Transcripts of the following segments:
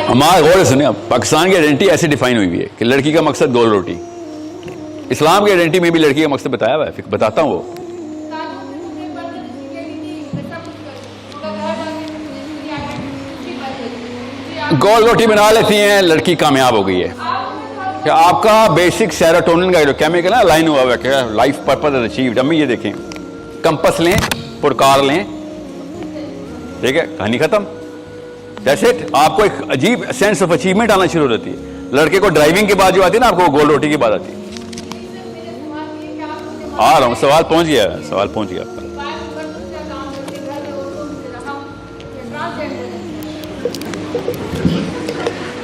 हमारा गौर से सुनिए, अब पाकिस्तान की आइडेंटिटी ऐसे डिफाइन हुई है कि लड़की का मकसद गोल रोटी। इस्लाम की आइडेंटिटी में भी लड़की का मकसद बताया हुआ है, फिर बताता हूँ वो। गोल रोटी बना लेती हैं, लड़की कामयाब हो गई है। कि आपका बेसिक सेरोटोनिन का जो केमिकल है लाइन हुआ है, क्या लाइफ पर्पस इज अचीव्ड। अम्मी ये देखें, कंपस लें, पुरकार लें, ठीक है, कहानी खत्म। That's it. आपको एक अजीब सेंस ऑफ अचीवमेंट आना शुरू हो जाती है। लड़के को ड्राइविंग के बाद जो आती है ना, आपको गोल रोटी की बात आती है। आ रहा हूँ, सवाल पहुंच गया, सवाल पहुंच गया आपका।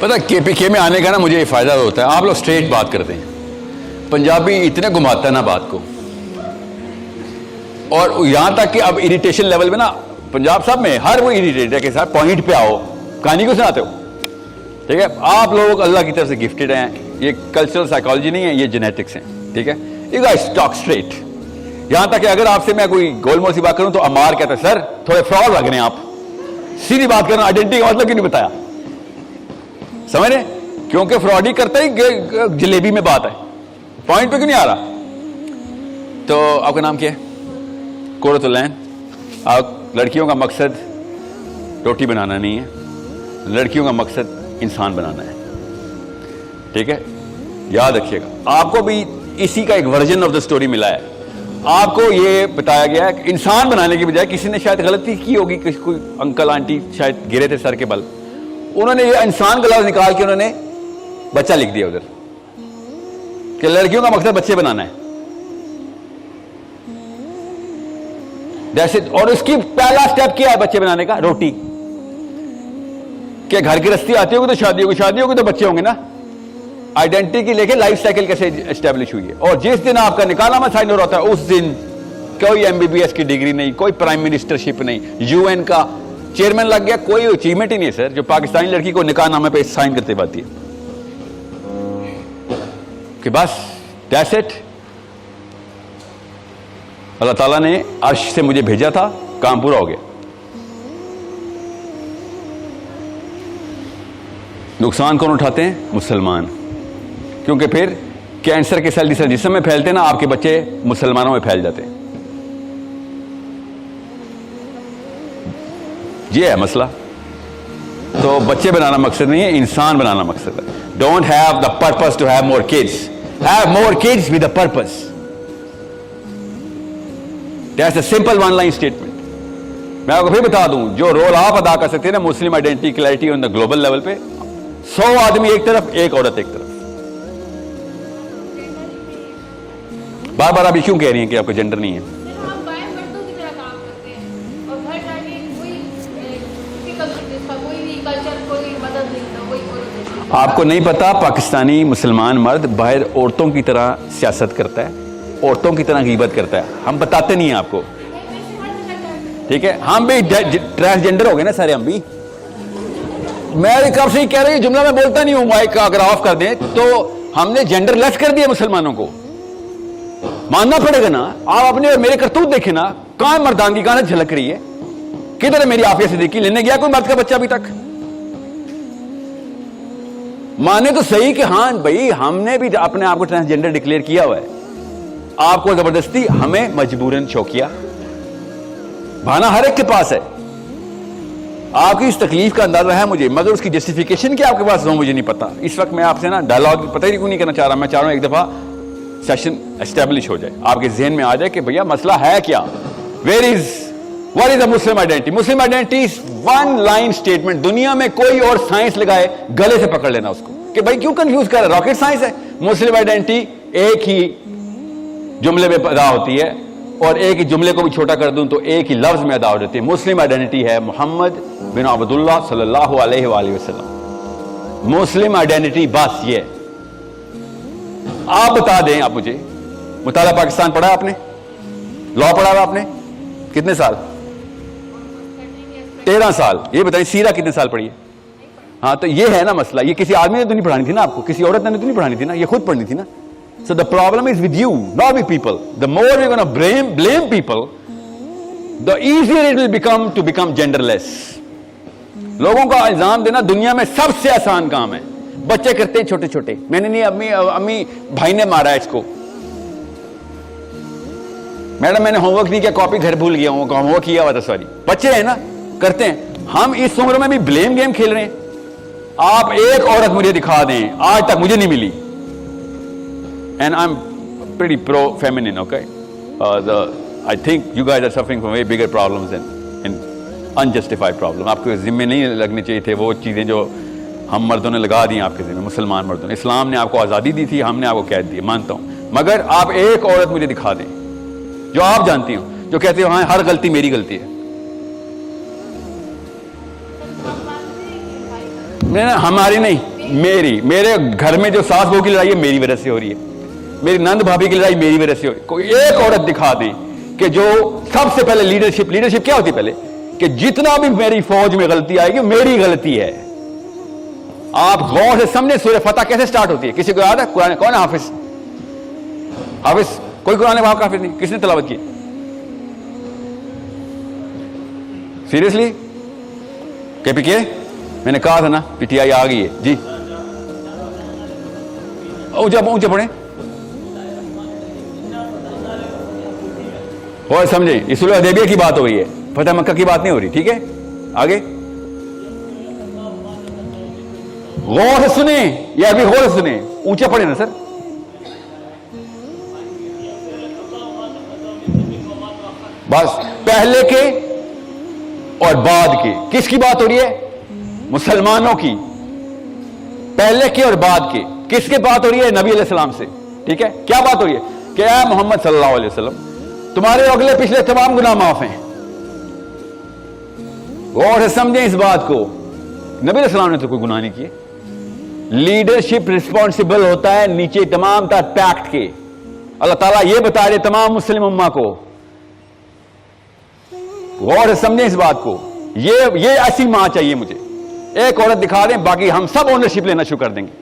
पता केपीके में आने का ना मुझे ये फायदा होता है, आप लोग स्ट्रेट बात करते हैं। पंजाबी इतने घुमाता है ना बात को, और यहां तक कि अब इरिटेशन लेवल में ना पंजाब सब में हर वो इरिटेट है कि सर पॉइंट पे आओ, कहानी क्यों सुनाते हो। ठीक है, आप लोग अल्लाह की तरफ से गिफ्टेड हैं, ये कल्चरल साइकोलॉजी नहीं है, ये जेनेटिक्स है। ठीक है, यू गाइस टॉक स्ट्रेट। यहां तक कि अगर आपसे मैं कोई गोलमोल सी बात करूं तो अमार कहता है सर थोड़े फ्रॉड लग रहे हैं आप, सीधी बात करना, आइडेंटिटी का मतलब क्यों नहीं बताया। समझ रहे, क्योंकि फ्रॉड ही करता ही जलेबी में बात है, पॉइंट पे क्यों नहीं आ रहा। तो आपका नाम क्या है? कुर्रतुलैन। आप लड़कियों का मकसद रोटी बनाना नहीं है, लड़कियों का मकसद इंसान बनाना है। ठीक है, याद रखिएगा। आपको भी इसी का एक वर्जन ऑफ द स्टोरी मिला है। आपको ये बताया गया है कि इंसान बनाने की बजाय किसी ने शायद गलती की होगी, कोई अंकल आंटी शायद गिरे थे सर के बल, उन्होंने ये इंसान का लफ्ज निकाल के उन्होंने बच्चा लिख दिया उधर कि लड़कियों का मकसद बच्चे बनाना है। That's it. और इसकी पहला स्टेप क्या है बच्चे बनाने का? रोटी। क्या घर की रस्ती आती होगी तो शादी होगी, शादी होगी तो बच्चे होंगे ना। आइडेंटिटी की लेके लाइफ साइकिल कैसे एस्टेब्लिश हुई है। और जिस दिन आपका निकालनामा साइन हो रहा है उस दिन कोई एमबीबीएस की डिग्री नहीं, कोई प्राइम मिनिस्टरशिप नहीं, यूएन का चेयरमैन लग गया, कोई अचीवमेंट ही नहीं है सर जो पाकिस्तानी लड़की को निकाहनामे पे साइन करते पाती है कि बस दैट्स इट। अल्लाह ताला ने अर्श से मुझे भेजा था, काम पूरा हो गया। नुकसान कौन उठाते हैं? मुसलमान। क्योंकि फिर कैंसर के सेल जिस जिस्म में फैलते हैं ना, आपके बच्चे मुसलमानों में फैल जाते हैं। ये है मसला। तो बच्चे बनाना मकसद नहीं है, इंसान बनाना मकसद है। Don't have the purpose to have more kids, have more kids with a purpose. That's a simple one line statement. मैं आपको फिर बता दूं, जो रोल आप अदा कर सकते हैं ना Muslim identity clarity on the global level पे, 100 आदमी एक तरफ, एक औरत एक तरफ। बार बार आप क्यों कह रही हैं कि आपको जेंडर नहीं है? आपको नहीं पता पाकिस्तानी मुसलमान मर्द बाहर औरतों की तरह सियासत करता है, औरतों की तरह गीबत करता है। हम बताते नहीं हैं आपको। ठीक है, हम भी ट्रांसजेंडर हो गए ना सारे, हम भी। मैं कब से ही कह रही हूं, जुमला मैं बोलता नहीं हूं, माइक अगर ऑफ कर दें तो हमने जेंडर लेस कर दिया मुसलमानों को। मानना पड़ेगा ना। आप अपने और मेरे करतूत देखे ना, कहां मर्दानगी कहां झलक रही है। किधर है मेरी आफिया सिद्दीकी? लेने गया कोई मर्द का बच्चा अभी तक? माने तो सही कि हाँ भाई हमने भी अपने आप को ट्रांसजेंडर डिक्लेयर किया हुआ है। आपको जबरदस्ती, हमें मजबूरन शौकिया। बहाना हर एक के पास है। आपकी इस तकलीफ का अंदाजा है मुझे, मगर उसकी जस्टिफिकेशन क्या आपके पास हो मुझे नहीं पता। इस वक्त मैं आपसे ना डायलॉग पता ही क्यों नहीं करना चाह रहा। मैं चाह रहा हूं एक दफा सेशन एस्टेब्लिश हो जाए, आपके जहन में आ जाए कि भैया मसला है क्या। What is the Muslim identity? Muslim identity is one line statement. दुनिया में कोई और साइंस लगाए, गले से पकड़ लेना उसको कि भाई क्यों कंफ्यूज कर रहा है, रॉकेट साइंस है। मुस्लिम आइडेंटिटी एक ही जुमले में अदा होती है, और एक ही जुमले को भी छोटा कर दूं तो एक ही लफ्ज में अदा हो जाती है। मुस्लिम आइडेंटिटी है मोहम्मद बिन अब्दुल्लाह सल्लल्लाहु अलैहि वसल्लम। मुस्लिम आइडेंटिटी बस ये। आप बता दें, आप मुझे मुताला पाकिस्तान पढ़ा आपने? लॉ पढ़ा हुआ आपने? कितने साल? 13 साल। ये बताइए सीरा कितने साल पढ़ी है? हाँ, तो ये है ना मसला। ये किसी आदमी ने तो नहीं पढ़ानी थी ना आपको, किसी औरत ने तो नहीं पढ़ानी थी ना, ये खुद पढ़नी थी ना। So the problem is with you, not with people. The more you're going to blame people, the easier it will become to become genderless. लोगों का इल्जाम देना दुनिया में सबसे आसान काम है। बच्चे करते हैं छोटे छोटे, मैंने नहीं, अम्मी भाई ने मारा है इसको, मैडम मैंने होमवर्क नहीं किया, कॉपी घर भूल गया हूं, होमवर्क किया हुआ था सॉरी। बच्चे हैं ना, करते हैं। हम इस उम्र में भी ब्लेम गेम खेल रहे हैं। आप एक औरत मुझे दिखा दें, आज तक मुझे नहीं मिली, and I am pretty pro feminine, okay, I think you guys are suffering from way bigger problems and unjustified problem. आपके जिम्मे नहीं लगने चाहिए थे वो चीजें जो हम मर्दों ने लगा दी आपके जिम्मे, मुसलमान मर्दों ने। इस्लाम ने आपको आजादी दी थी, हमने आपको कैद दी, मानता हूं, मगर आप एक औरत मुझे दिखा दें जो आप जानती हो, जो कहती हो हाँ हर गलती मेरी गलती है। नहीं ना, हमारी नहीं, मेरी, मेरे घर में जो सास बहू की लड़ाई है मेरी वजह से हो रही है, मेरी नंद भाभी की लड़ाई मेरी वजह से हो रही है। कोई एक औरत दिखा दें कि जो सबसे पहले लीडरशिप क्या होती है पहले, कि जितना भी मेरी फौज में गलती आएगी मेरी गलती है। आप गौर से समझे सूरह फतह कैसे स्टार्ट होती है? किसी को याद है? कुरान कौन है हाफिज? हाफिज कोई कुरान हाफिज नहीं, किसने तिलावत की? सीरियसली? KPK? मैंने कहा था ना PTI आ गई है जी। ऊंचे पढ़े और समझे, इस सुलह हुदैबिया की बात हो रही है, फतह मक्का की बात नहीं हो रही, ठीक है? आगे गौर से सुने, या भी गौर से सुने, ऊंचे पढ़े ना सर। बस पहले के और बाद के, किसकी बात हो रही है? मुसलमानों की, पहले के और बाद के। किसके बात हो रही है? नबी अलैहि सलाम से, ठीक है? क्या बात हो रही है कि ऐ मोहम्मद सल्लल्लाहु अलैहि वसल्लम, तुम्हारे अगले पिछले तमाम गुनाह माफ हैं। गौर से समझें इस बात को, नबी अलैहि सलाम ने तो कोई गुनाह नहीं किए। लीडरशिप रिस्पॉन्सिबल होता है नीचे तमाम पैक्ट के। अल्लाह ताला ये बता रहे तमाम मुस्लिम उम्मा को, गौर से समझें इस बात को। ये ऐसी मां चाहिए मुझे, एक औरत दिखा दें, बाकी हम सब ओनरशिप लेना शुरू कर देंगे।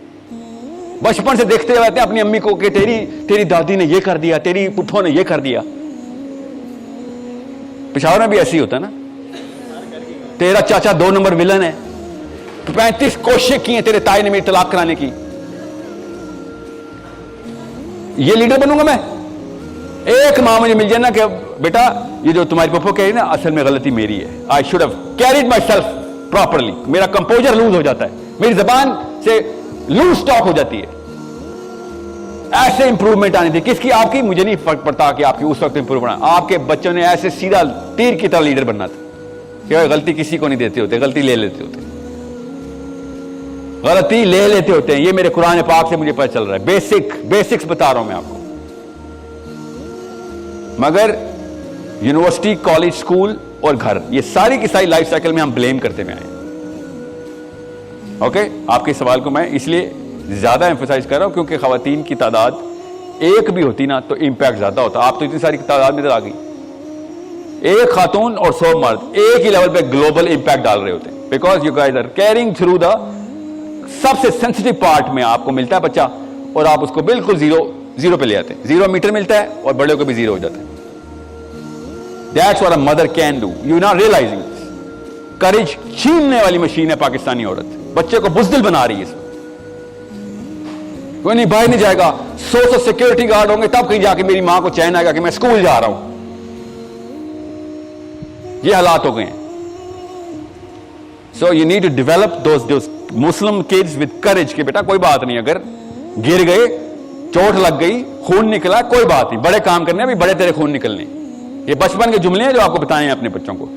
बचपन से देखते रहते हैं अपनी अम्मी को कि तेरी दादी ने ये कर दिया, तेरी पुप्पो ने ये कर दिया। पेशावर में भी ऐसे ही होता है ना, तेरा चाचा 2 नंबर विलन है, 35 कोशिशें की हैं तेरे ताई ने मेरी तलाक कराने की। ये लीडर बनूंगा मैं? एक मां मुझे मिल जाए ना कि बेटा ये जो तुम्हारी पप्पो कह रही ना, असल में गलती मेरी है, I should have carried my self properly. मेरा कंपोजर लूज हो जाता है, मेरी जबान से लूज स्टॉक हो जाती है। ऐसे इंप्रूवमेंट आनी थी। किसकी? आपकी। मुझे नहीं फर्क पड़ता कि आपकी उस वक्त इंप्रूवमेंट, आपके बच्चों ने ऐसे सीधा तीर की तरह लीडर बनना था कि गलती किसी को नहीं देते होते, गलती ले लेते होते, गलती ले लेते होते हैं। ये मेरे कुरान पाक से मुझे पता चल रहा है। बेसिक्स बता रहा हूं मैं आपको। मगर यूनिवर्सिटी, कॉलेज, स्कूल और घर, ये सारी की सारी लाइफ साइकिल में हम ब्लेम करते हुए आए। ओके, आपके सवाल को मैं इसलिए ज्यादा एम्फोसाइज कर रहा हूं क्योंकि खवातीन की तादाद एक भी होती ना तो इंपैक्ट ज्यादा होता। आप तो इतनी सारी तादाद में आ गई, एक खातून और 100 मर्द एक ही लेवल पे ग्लोबल इंपैक्ट डाल रहे होते हैं। Because you guys are carrying through the सबसे सेंसिटिव पार्ट में आपको मिलता है बच्चा, और आप उसको बिल्कुल जीरो पे ले आते हैं। 0 मीटर मिलता है और बड़े को भी 0 हो जाता है। That's what a mother can do, you not realising. Courage छीनने वाली मशीन है पाकिस्तानी औरत, बच्चे को बुज़दिल बना रही है। कोई नहीं, बाहर नहीं जाएगा, 100 सिक्योरिटी गार्ड होंगे तब कहीं जाके मेरी मां को चैन आएगा कि मैं स्कूल जा रहा हूं। ये हालात हो गए हैं। So you need to develop those Muslim kids with courage कि बेटा कोई बात नहीं, अगर गिर गए, चोट लग गई, खून निकला, कोई बात नहीं, बड़े काम करने, अभी बड़े तेरे खून निकलने। ये बचपन के जुमले हैं जो आपको बताए हैं अपने बच्चों को।